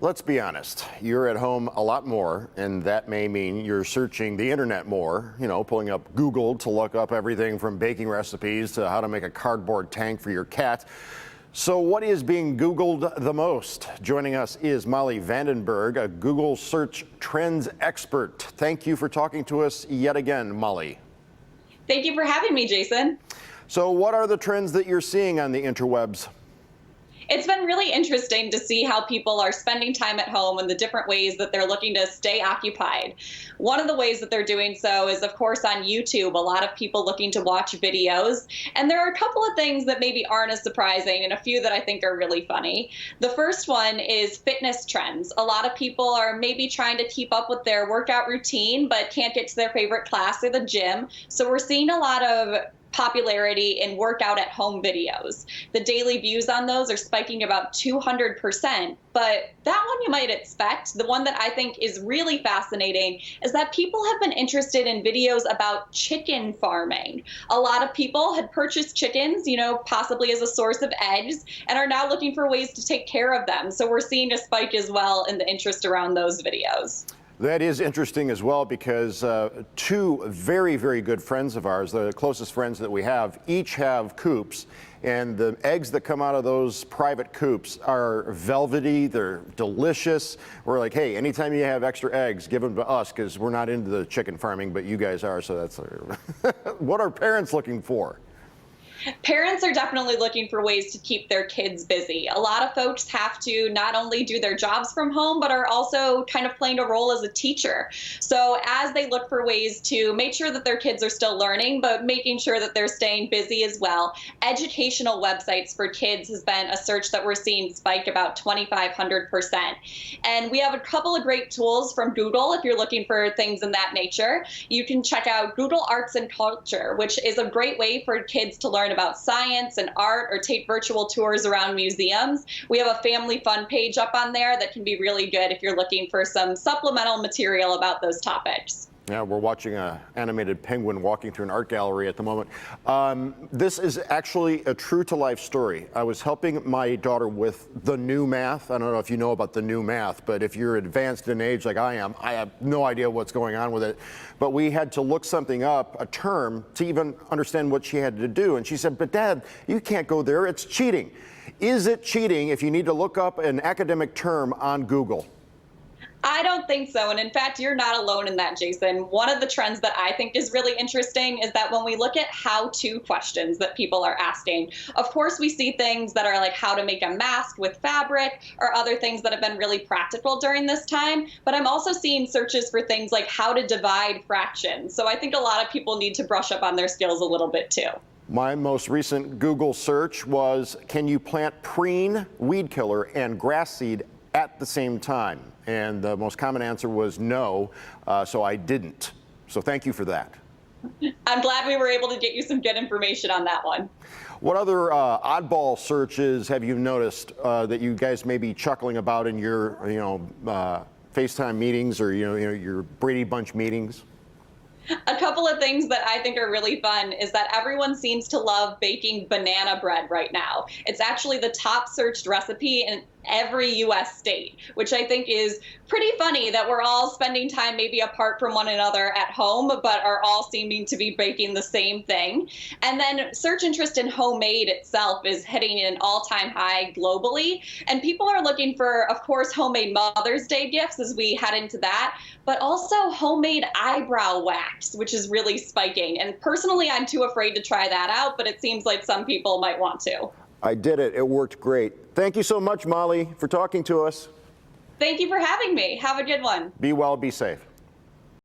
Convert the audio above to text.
Let's be honest, you're at home a lot more, and that may mean you're searching the internet more, pulling up Google to look up everything from baking recipes to how to make a cardboard tank for your cat. So what is being Googled the most? Joining us is Molly Vandenberg, a Google search trends expert. Thank you for talking to us yet again, Molly. Thank you for having me, Jason. So what are the trends that you're seeing on the interwebs? It's been really interesting to see how people are spending time at home and the different ways that they're looking to stay occupied. One of the ways that they're doing so is, of course, on YouTube. A lot of people looking to watch videos. And there are a couple of things that maybe aren't as surprising and a few that I think are really funny. The first one is fitness trends. A lot of people are maybe trying to keep up with their workout routine, but can't get to their favorite class or the gym. So we're seeing a lot of popularity in workout at home videos. The daily views on those are spiking about 200%, but that one you might expect. The one that I think is really fascinating is that people have been interested in videos about chicken farming. A lot of people had purchased chickens, possibly as a source of eggs, and are now looking for ways to take care of them. So we're seeing a spike as well in the interest around those videos. That is interesting as well, because two very, very good friends of ours, the closest friends that we have, each have coops, and the eggs that come out of those private coops are velvety, they're delicious. We're like, hey, anytime you have extra eggs, give them to us, because we're not into the chicken farming, but you guys are, so that's what are parents looking for? Parents are definitely looking for ways to keep their kids busy. A lot of folks have to not only do their jobs from home, but are also kind of playing a role as a teacher. So as they look for ways to make sure that their kids are still learning, but making sure that they're staying busy as well, educational websites for kids has been a search that we're seeing spike about 2,500%. And we have a couple of great tools from Google if you're looking for things in that nature. You can check out Google Arts and Culture, which is a great way for kids to learn about science and art or take virtual tours around museums. We have a family fun page up on there that can be really good if you're looking for some supplemental material about those topics. Yeah, we're watching an animated penguin walking through an art gallery at the moment. This is actually a true-to-life story. I was helping my daughter with the new math. I don't know if you know about the new math, but if you're advanced in age like I am, I have no idea what's going on with it. But we had to look something up, a term, to even understand what she had to do. And she said, but Dad, you can't go there. It's cheating. Is it cheating if you need to look up an academic term on Google? I don't think so. And in fact, you're not alone in that, Jason. One of the trends that I think is really interesting is that when we look at how-to questions that people are asking, of course, we see things that are like how to make a mask with fabric or other things that have been really practical during this time. But I'm also seeing searches for things like how to divide fractions. So I think a lot of people need to brush up on their skills a little bit too. My most recent Google search was, can you plant preen, weed killer, and grass seed at the same time? And the most common answer was no, so I didn't. So thank you for that. I'm glad we were able to get you some good information on that one. What other oddball searches have you noticed that you guys may be chuckling about in your, FaceTime meetings or your Brady Bunch meetings? A couple of things that I think are really fun is that everyone seems to love baking banana bread right now. It's actually the top searched recipe in every U.S. state, which I think is pretty funny that we're all spending time maybe apart from one another at home, but are all seeming to be baking the same thing. And then search interest in homemade itself is hitting an all-time high globally. And people are looking for, of course, homemade Mother's Day gifts as we head into that, but also homemade eyebrow wax, which is really spiking. And personally, I'm too afraid to try that out, but it seems like some people might want to. I did it. It worked great. Thank you so much, Molly, for talking to us. Thank you for having me. Have a good one. Be well, be safe.